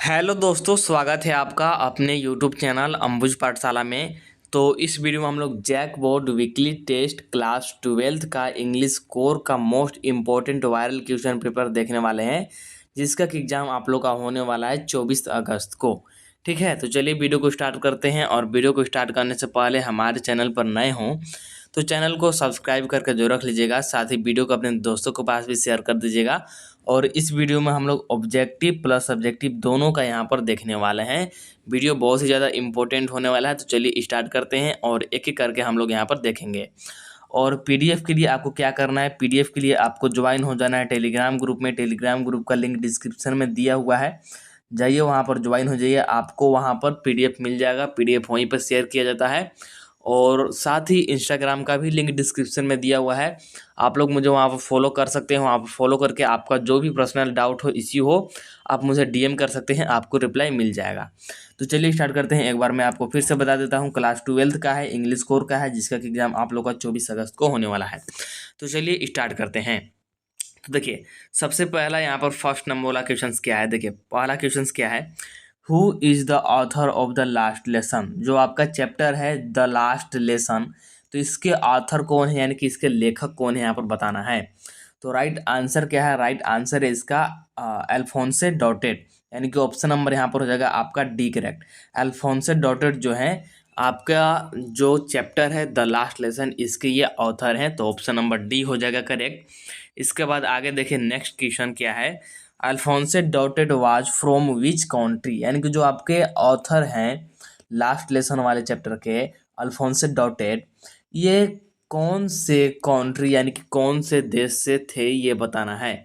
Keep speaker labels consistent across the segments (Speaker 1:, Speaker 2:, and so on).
Speaker 1: Hello दोस्तों, स्वागत है आपका अपने यूट्यूब चैनल अंबुज पाठशाला में। तो इस वीडियो में हम लोग JAC board weekly test class 12th का इंग्लिश कोर का most important viral question paper देखने वाले हैं, जिसका कि एग्जाम आप लोग का होने वाला है 24 अगस्त को। ठीक है, तो चलिए वीडियो को स्टार्ट करते हैं। और वीडियो को स्टार्ट करने से पहले हमारे चैनल पर नए हों तो चैनल को सब्सक्राइब करके जो रख लीजिएगा, साथ ही वीडियो को अपने दोस्तों के पास भी शेयर कर दीजिएगा। और इस वीडियो में हम लोग ऑब्जेक्टिव प्लस सब्जेक्टिव दोनों का यहाँ पर देखने वाले हैं। वीडियो बहुत ही ज़्यादा इंपॉर्टेंट होने वाला है, तो चलिए स्टार्ट करते हैं और एक एक करके हम लोग यहाँ पर देखेंगे। और पीडीएफ के लिए आपको क्या करना है, पीडीएफ के लिए आपको ज्वाइन हो जाना है टेलीग्राम ग्रुप में। टेलीग्राम ग्रुप का लिंक डिस्क्रिप्शन में दिया हुआ है, जाइए वहाँ पर ज्वाइन हो जाइए। आपको वहाँ पर पीडीएफ मिल जाएगा, पीडीएफ वहीं पर शेयर किया जाता है। और साथ ही इंस्टाग्राम का भी लिंक डिस्क्रिप्शन में दिया हुआ है, आप लोग मुझे वहाँ पर फॉलो कर सकते हैं। वहाँ पर फॉलो करके आपका जो भी पर्सनल डाउट हो, इश्यू हो, आप मुझे डीएम कर सकते हैं, आपको रिप्लाई मिल जाएगा। तो चलिए स्टार्ट करते हैं। एक बार मैं आपको फिर से बता देता हूँ, क्लास 12th का है, इंग्लिश कोर का है, जिसका कि एग्जाम आप लोग का 24 अगस्त को होने वाला है। तो चलिए स्टार्ट करते हैं। तो देखिए, सबसे पहला यहाँ पर फर्स्ट नंबर वाला क्वेश्चन क्या है। देखिए पहला क्वेश्चन क्या है, who is the author of the last lesson. जो आपका चैप्टर है द लास्ट लेसन, तो इसके ऑथर कौन है, यानी कि इसके लेखक कौन है, यहाँ पर बताना है। तो राइट आंसर क्या है, राइट आंसर है इसका अल्फोंसे डॉटेट, यानी कि ऑप्शन नंबर यहाँ पर हो जाएगा आपका डी करेक्ट। अल्फोंसे डॉटेट जो है आपका जो चैप्टर है द लास्ट लेसन, इसके ये ऑथर हैं, तो ऑप्शन नंबर डी हो जाएगा करेक्ट। इसके बाद आगे देखिए नेक्स्ट क्वेश्चन क्या है, Alphonse Daudet was from which country, यानी कि जो आपके ऑथर हैं लास्ट लेसन वाले चैप्टर के अल्फोंसे डॉटेड, ये कौन से कंट्री यानी कि कौन से देश से थे, ये बताना है।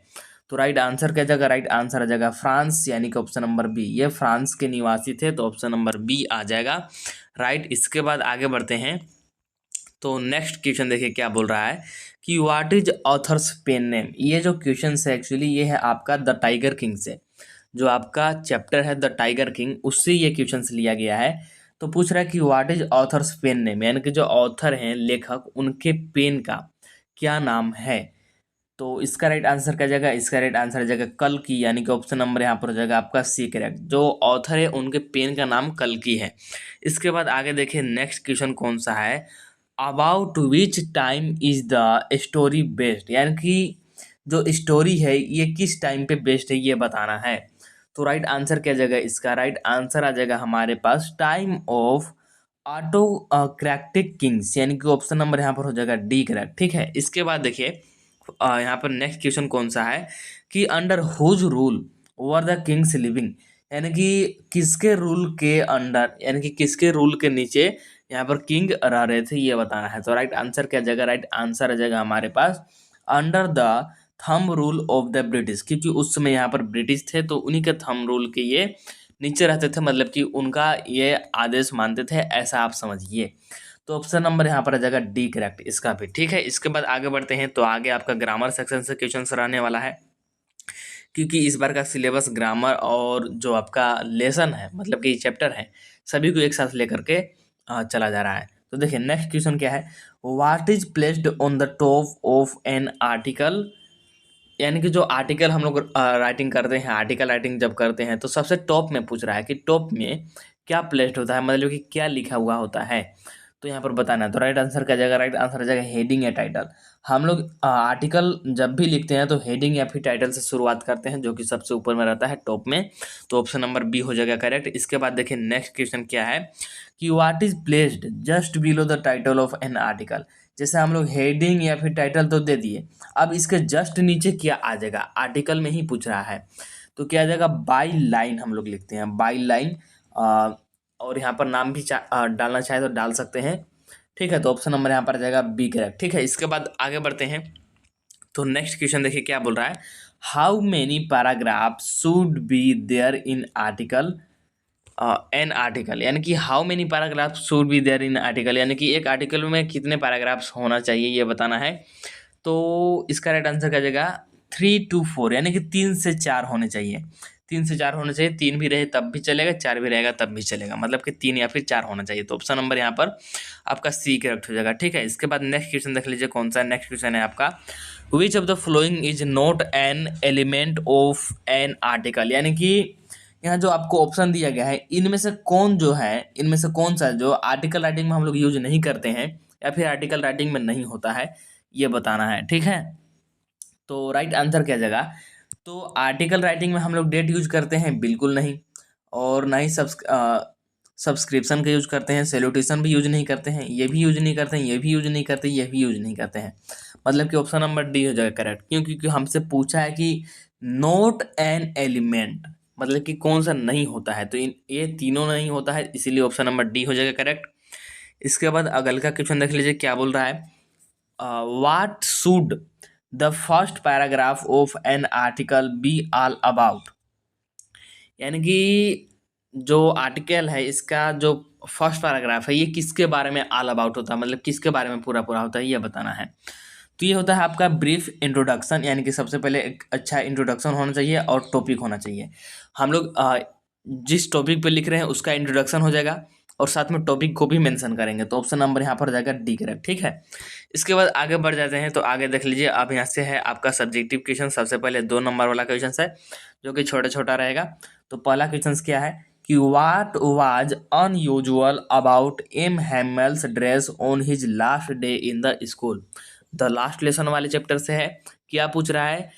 Speaker 1: तो राइट आंसर क्या जाएगा, राइट आंसर आ जाएगा फ्रांस, यानी कि ऑप्शन नंबर बी, ये फ्रांस के निवासी थे, तो ऑप्शन नंबर बी आ जाएगा राइट। इसके बाद आगे बढ़ते हैं। तो नेक्स्ट क्वेश्चन देखिए क्या बोल रहा है कि what is author's pen name. ये जो क्वेश्चन है एक्चुअली ये है आपका द टाइगर किंग से, जो आपका चैप्टर है द टाइगर किंग, उससे ये क्वेश्चन लिया गया है। तो पूछ रहा है कि what is author's pen name, यानी कि जो ऑथर हैं लेखक, उनके पेन का क्या नाम है। तो इसका राइट आंसर क्या जाएगा, इसका राइट आंसर आ जाएगा कल्कि, यानी कि ऑप्शन नंबर यहाँ पर हो जाएगा आपका सी करेक्ट। जो ऑथर है उनके पेन का नाम कल्कि है। इसके बाद आगे देखिए नेक्स्ट क्वेश्चन कौन सा है, about which time is the story based, यानी कि जो स्टोरी है ये किस टाइम पे बेस्ड है, ये बताना है। तो राइट आंसर क्या जाएगा, इसका राइट आंसर आ जाएगा हमारे पास टाइम ऑफ ऑटोक्रेटिक किंग्स, यानी कि ऑप्शन नंबर यहाँ पर हो जाएगा डी करेक्ट। ठीक है, इसके बाद देखिए यहाँ पर नेक्स्ट क्वेश्चन कौन सा है कि under whose rule over the king's living, यानी कि किसके रूल के अंडर, यानी कि किसके रूल के नीचे यहाँ पर किंग रह रहे थे, ये बताना है। तो राइट आंसर क्या जाएगा, राइट आंसर आ जाएगा हमारे पास under the thumb rule of the British, क्योंकि उस समय यहाँ पर ब्रिटिश थे, तो उन्हीं के थंब रूल के ये नीचे रहते थे, मतलब कि उनका ये आदेश मानते थे, ऐसा आप समझिए। तो ऑप्शन नंबर यहाँ पर आ जाएगा डी करेक्ट इसका भी। ठीक है, इसके बाद आगे बढ़ते हैं। तो आगे आपका ग्रामर सेक्शन से क्वेश्चन रहने वाला है, क्योंकि इस बार का सिलेबस ग्रामर और जो आपका लेसन है, मतलब कि चैप्टर है, सभी को एक साथ लेकर के चला जा रहा है। तो देखिए नेक्स्ट क्वेश्चन क्या है, what is placed on the top of N article, यानी कि जो आर्टिकल हम लोग राइटिंग करते हैं, आर्टिकल राइटिंग जब करते हैं, तो सबसे टॉप में पूछ रहा है कि टॉप में क्या प्लेस्ड होता है, मतलब कि क्या लिखा हुआ होता है। तो यहाँ पर बताना है। तो राइट आंसर क्या जाएगा, राइट आंसर आ जाएगा हेडिंग या टाइटल। हम लोग आर्टिकल जब भी लिखते हैं तो हेडिंग या फिर टाइटल से शुरुआत करते हैं, जो कि सबसे ऊपर में रहता है टॉप में। तो ऑप्शन नंबर बी हो जाएगा करेक्ट। इसके बाद देखिए नेक्स्ट क्वेश्चन क्या है कि what is placed just below the title of an article. जैसे हम लोग हेडिंग या फिर टाइटल तो दे दिए, अब इसके जस्ट नीचे क्या आ जाएगा, आर्टिकल में ही पूछ रहा है। तो क्या आ जाएगा, बाई लाइन हम लोग लिखते हैं, बाई लाइन। और यहाँ पर नाम भी डालना चाहे तो डाल सकते हैं। ठीक है, तो ऑप्शन नंबर यहाँ पर आ जाएगा बी करेक्ट। ठीक है, इसके बाद आगे बढ़ते हैं। तो नेक्स्ट क्वेश्चन देखिए क्या बोल रहा है, how many paragraph should be there in article an article, यानी कि how many paragraph should be there in article, यानी कि एक आर्टिकल में कितने पैराग्राफ्स होना चाहिए, ये बताना है। तो इसका राइट आंसर क्या जाएगा, 3 to 4, यानी कि 3 से 4 होने चाहिए। 3 से 4 होने चाहिए, 3 भी रहे तब भी चलेगा, 4 भी रहेगा तब भी चलेगा, मतलब कि 3 या फिर 4 होना चाहिए। तो ऑप्शन नंबर यहाँ पर आपका सी करेक्ट हो जाएगा। ठीक है, इसके बाद नेक्स्ट क्वेश्चन देख लीजिए कौन सा नेक्स्ट क्वेश्चन है आपका, which of the following is not an element of N article, यानी कि यहाँ जो आपको ऑप्शन दिया गया है, इनमें से कौन सा जो आर्टिकल राइटिंग में हम लोग यूज नहीं करते हैं या फिर आर्टिकल राइटिंग में नहीं होता है, ये बताना है। ठीक है, तो राइट आंसर क्या जाएगा? तो आर्टिकल राइटिंग में हम लोग डेट यूज करते हैं? बिल्कुल नहीं। और ना ही सब्सक्रिप्शन का यूज करते हैं, सैल्यूटेशन भी यूज नहीं करते हैं, ये भी यूज नहीं करते हैं, ये भी यूज नहीं करते, ये भी यूज नहीं करते हैं। मतलब कि ऑप्शन नंबर डी हो जाएगा करेक्ट। क्यों? क्योंकि हमसे पूछा है कि नोट एन एलिमेंट, मतलब कि कौन सा नहीं होता है, तो ये तीनों नहीं होता है, इसीलिए ऑप्शन नंबर डी हो जाएगा करेक्ट। इसके बाद अगल का क्वेश्चन देख लीजिए, क्या बोल रहा है? What should the first paragraph of an article be all about? यानी कि जो आर्टिकल है इसका जो फर्स्ट पैराग्राफ है ये किसके बारे में ऑल अबाउट होता है, मतलब किसके बारे में पूरा पूरा होता है, ये बताना है। तो ये होता है आपका ब्रीफ इंट्रोडक्शन, यानी कि सबसे पहले एक अच्छा इंट्रोडक्शन होना चाहिए और टॉपिक होना चाहिए। हम लोग जिस टॉपिक पे लिख रहे हैं उसका इंट्रोडक्शन हो जाएगा और साथ में टॉपिक को भी मेंशन करेंगे, तो ऑप्शन नंबर यहाँ पर जाएगा डी करेक्ट। ठीक है, इसके बाद आगे बढ़ जाते हैं। तो आगे देख लीजिए, अब यहाँ से है आपका सब्जेक्टिव क्वेश्चन। सबसे पहले 2 नंबर वाला क्वेश्चन है जो कि छोटा छोटा रहेगा। तो पहला क्वेश्चन क्या है कि what was unusual about M Hamel's dress on his last day in the school? The last lesson वाले चैप्टर से है। क्या पूछ रहा है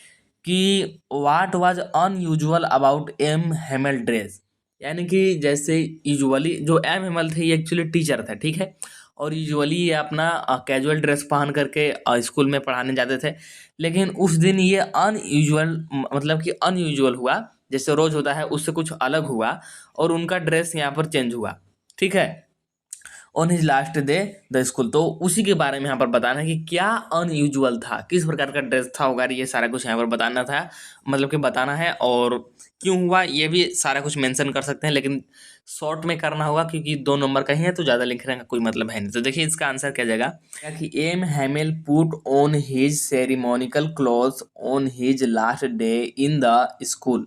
Speaker 1: कि what was unusual about M Hamel dress, यानी कि जैसे यूजुअली जो एम हैमल थे ये एक्चुअली टीचर थे, ठीक है, और यूजुअली ये अपना कैजुअल ड्रेस पहन करके स्कूल में पढ़ाने जाते थे। लेकिन उस दिन ये अनयूजुअल, मतलब कि अनयूजुअल हुआ, जैसे रोज होता है उससे कुछ अलग हुआ और उनका ड्रेस यहाँ पर चेंज हुआ। ठीक है, on his last day the school, तो उसी के बारे में यहाँ पर बताना है कि क्या अनयूजुअल था, किस प्रकार का ड्रेस था वगैरह, ये सारा कुछ यहाँ पर बताना था, मतलब कि बताना है। और क्यों हुआ ये भी सारा कुछ मेंशन कर सकते हैं, लेकिन शॉर्ट में करना होगा क्योंकि 2 नंबर का ही है, तो ज़्यादा लिखने का कोई मतलब है नहीं। तो देखिए इसका आंसर क्या जाएगा कि M Hamel put on his ceremonial cloth on his last day in the school,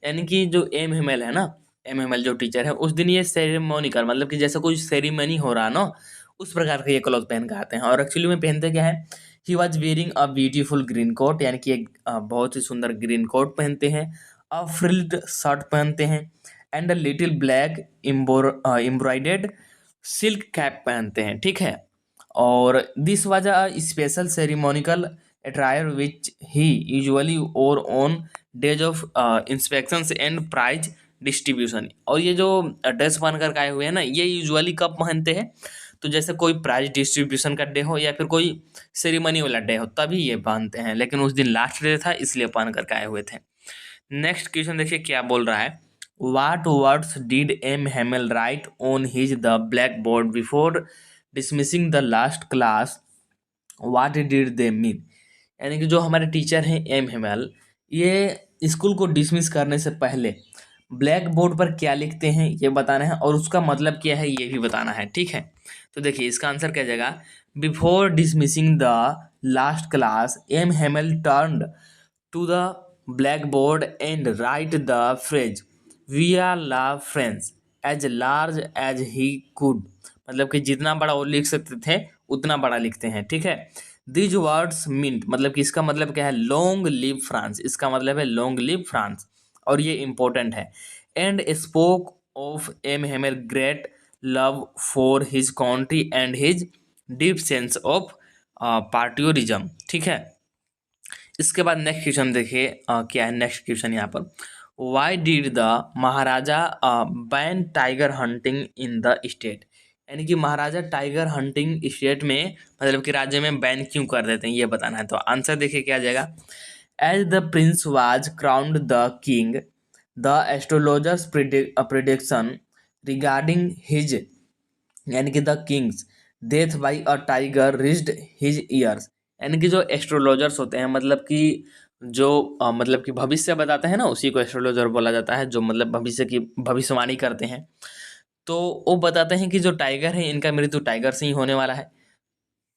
Speaker 1: यानी कि जो एम हेमएल है ना, एम हेमएल जो टीचर है, उस दिन ये सेरेमोनिकल, मतलब कि जैसे कोई सेरेमनी हो रहा ना, उस प्रकार के ये क्लॉथ पहन के आते हैं। और एक्चुअली में पहनते क्या है, he was wearing a beautiful green coat, यानी कि एक बहुत ही सुंदर ग्रीन कोट पहनते हैं, अ फ्रिल्ड शर्ट पहनते हैं, and a little black embroidered silk cap पहनते हैं। ठीक है, और this was a special ceremonial attire which he usually wore on days of inspections and prize distribution. और ये जो ड्रेस पहन कर आए हुए हैं ना, ये यूजुअली कब पहनते हैं, तो जैसे कोई प्राइज डिस्ट्रीब्यूशन का डे हो या फिर कोई सेरेमनी वाला डे हो तभी ये पहनते हैं, लेकिन उस दिन लास्ट डे था इसलिए पहन कर आए हुए थे। नेक्स्ट क्वेश्चन देखिए क्या बोल रहा है, what words did M Hamel write on his the blackboard before dismissing the last class, what did they mean? यानी कि जो हमारे टीचर हैं एम हेमल, ये स्कूल को डिसमिस करने से पहले ब्लैक बोर्ड पर क्या लिखते हैं ये बताना है, और उसका मतलब क्या है ये भी बताना है। ठीक है, तो देखिए इसका आंसर क्या जाएगा, before dismissing the last class M Hamel turned to the blackboard and write the phrase we are love friends as large as he could, मतलब कि जितना बड़ा वो लिख सकते थे उतना बड़ा लिखते हैं। ठीक है, दिज वर्ड्स मीन, मतलब कि इसका मतलब क्या है, लॉन्ग लिव फ्रांस, इसका मतलब है लॉन्ग लिव फ्रांस, और ये इंपॉर्टेंट है। And spoke of M Hamel great love for his country and his deep sense of patriotism. ठीक है, इसके बाद नेक्स्ट क्वेश्चन देखिए क्या है नेक्स्ट क्वेश्चन यहाँ पर, Y did the Maharaja ban tiger hunting in the state? यानी कि महाराजा टाइगर हंटिंग स्टेट में, मतलब कि राज्य में बैन क्यों कर देते हैं ये बताना है। तो आंसर देखिए क्या आ जाएगा, as the prince was crowned the king the astrologer's prediction regarding his, यानी कि the king's death by a tiger reached his ears, यानी कि जो एस्ट्रोलॉजर्स होते हैं, मतलब कि जो मतलब कि भविष्य बताते हैं ना, उसी को एस्ट्रोलॉजर बोला जाता है, जो मतलब भविष्य की भविष्यवाणी करते हैं। तो वो बताते हैं कि जो टाइगर है इनका मृत्यु टाइगर से ही होने वाला है,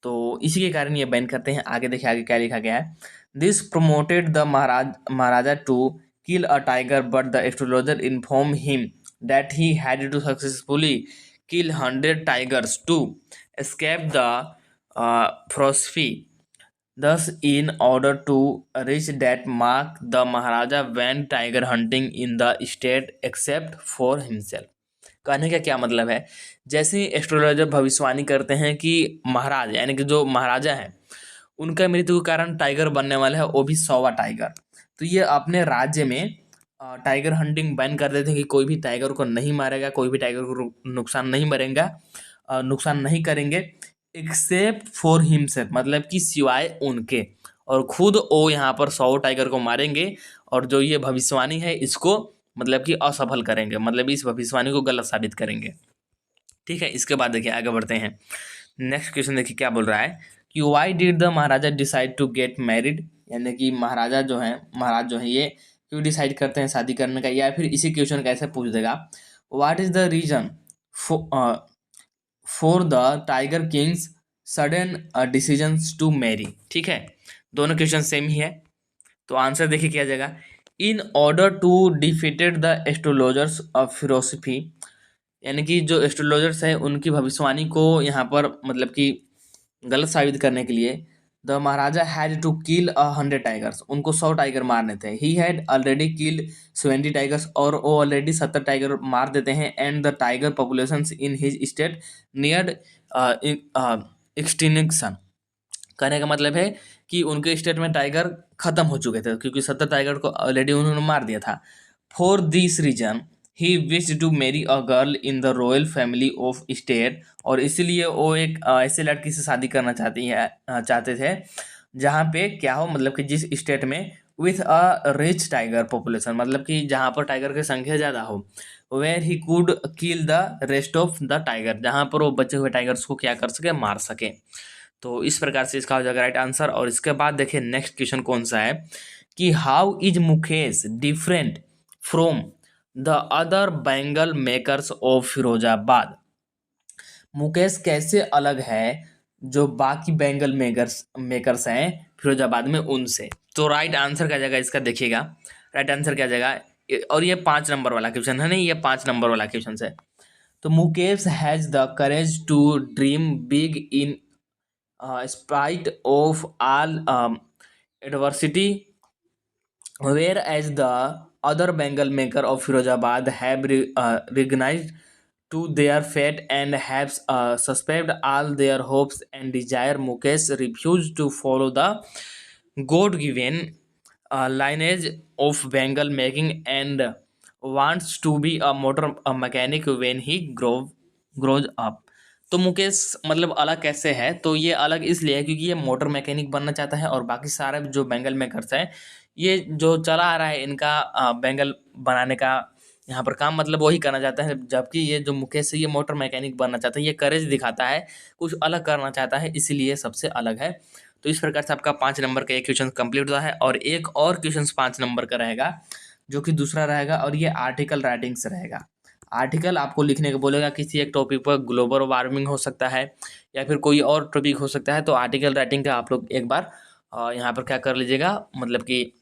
Speaker 1: तो इसी के कारण ये बैन करते हैं। आगे देखिए आगे क्या लिखा गया है, this promoted the Maharaja to kill a tiger but the astrologer inform him that he had to successfully kill 100 tigers to escape the philosophy Thus, in order to reach that mark, the Maharaja went tiger hunting in the state except for himself. कहने का क्या मतलब है, जैसे ही astrologer भविष्यवाणी करते हैं कि महाराज यानी कि जो महाराजा है उनका मृत्यु के कारण टाइगर बनने वाला है, वो भी 100वां टाइगर। तो ये अपने राज्य में टाइगर हंटिंग बैन कर देते हैं कि कोई भी टाइगर को नहीं मारेगा, कोई भी टाइगर को नुकसान नहीं मरेगा, नुकसान नहीं करेंगे, एक्सेप्ट फॉर हिमसेल्फ मतलब कि सिवाय उनके, और खुद वो यहाँ पर 100 टाइगर को मारेंगे और जो ये भविष्यवाणी है इसको मतलब कि असफल करेंगे, मतलब इस भविष्यवाणी को गलत साबित करेंगे। ठीक है, इसके बाद देखिए आगे बढ़ते हैं। नेक्स्ट क्वेश्चन देखिए क्या बोल रहा है कि why did the Maharaja decide to get married, यानी कि महाराज जो है ये क्यों डिसाइड करते हैं शादी करने का, या फिर इसी क्वेश्चन का ऐसे पूछ देगा what is the reason for the tiger king's sudden decisions to marry. ठीक है, दोनों क्वेश्चन सेम ही है, तो आंसर देखिए क्या जाएगा, in order to defeated the astrologers of philosophy, यानी कि जो एस्ट्रोलॉजर्स हैं उनकी भविष्यवाणी को यहाँ पर मतलब कि गलत साबित करने के लिए the Maharaja had to kill 100 tigers, उनको 100 टाइगर मारने थे। He had already killed 70 tigers, और वो ऑलरेडी 70 टाइगर मार देते हैं। And the tiger population in his state near extinction, कहने का मतलब है कि उनके स्टेट में टाइगर खत्म हो चुके थे क्योंकि 70 टाइगर को ऑलरेडी उन्होंने मार दिया था। For this reason he wish to marry a girl in the royal family of state, और इसीलिए वो एक ऐसे लड़की से शादी करना चाहते थे जहाँ पे क्या हो, मतलब कि जिस स्टेट में with a rich tiger population, मतलब कि जहाँ पर टाइगर की संख्या ज़्यादा हो, where he could kill the rest of the tiger, जहाँ पर वो बचे हुए टाइगर्स को क्या कर सके, मार सके। तो इस प्रकार से इसका हो जाएगा राइट आंसर। और इसके बाद देखिए नेक्स्ट क्वेश्चन कौन सा है कि how is Mukesh different from the other bangle makers of Firozabad, Mukesh कैसे अलग है जो बाकी बैंगल मेकर्स हैं फिरोजाबाद में उनसे। तो राइट आंसर क्या जाएगा इसका, देखिएगा राइट आंसर क्या जाएगा, और ये 5 नंबर वाला क्वेश्चन है, नहीं ये 5 नंबर वाला क्वेश्चन है। तो Mukesh has the courage to dream big in spite of all adversity, whereas the other Bengal maker of Firozabad have recognized to their fate and have suspended all their hopes and desire. Mukesh refused to follow the God-given lineage of Bengal making and wants to be a motor mechanic when he grows up। तो मुकेश मतलब अलग कैसे है, तो ये अलग इसलिए है क्योंकि ये मोटर मैकेनिक बनना चाहता है, और बाकी सारे जो बैंगल मेकर्स हैं ये जो चला आ रहा है इनका बैंगल बनाने का यहाँ पर काम, मतलब वही करना चाहता है, जबकि ये जो मुकेश है ये मोटर मैकेनिक बनना चाहता है, ये करेज दिखाता है, कुछ अलग करना चाहता है, इसीलिए सबसे अलग है। तो इस प्रकार से आपका 5 नंबर का एक क्वेश्चन कंप्लीट हुआ है, और एक और क्वेश्चन 5 नंबर का रहेगा जो कि दूसरा रहेगा, और ये आर्टिकल राइटिंग से रहेगा। आर्टिकल आपको लिखने को बोलेगा किसी एक टॉपिक पर, ग्लोबल वार्मिंग हो सकता है या फिर कोई और टॉपिक हो सकता है, तो आर्टिकल राइटिंग का आप लोग एक बार यहाँ पर क्या कर लीजिएगा, मतलब कि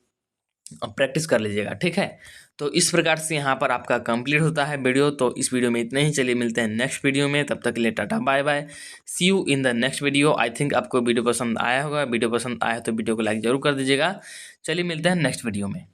Speaker 1: प्रैक्टिस कर लीजिएगा। ठीक है, तो इस प्रकार से यहाँ पर आपका कंप्लीट होता है वीडियो। तो इस वीडियो में इतने ही, चलिए मिलते हैं नेक्स्ट वीडियो में, तब तक के लिए tata bye bye, see you in the next video. I think आपको वीडियो पसंद आया होगा, वीडियो पसंद आया तो वीडियो को लाइक जरूर कर दीजिएगा। चलिए मिलते हैं नेक्स्ट वीडियो में।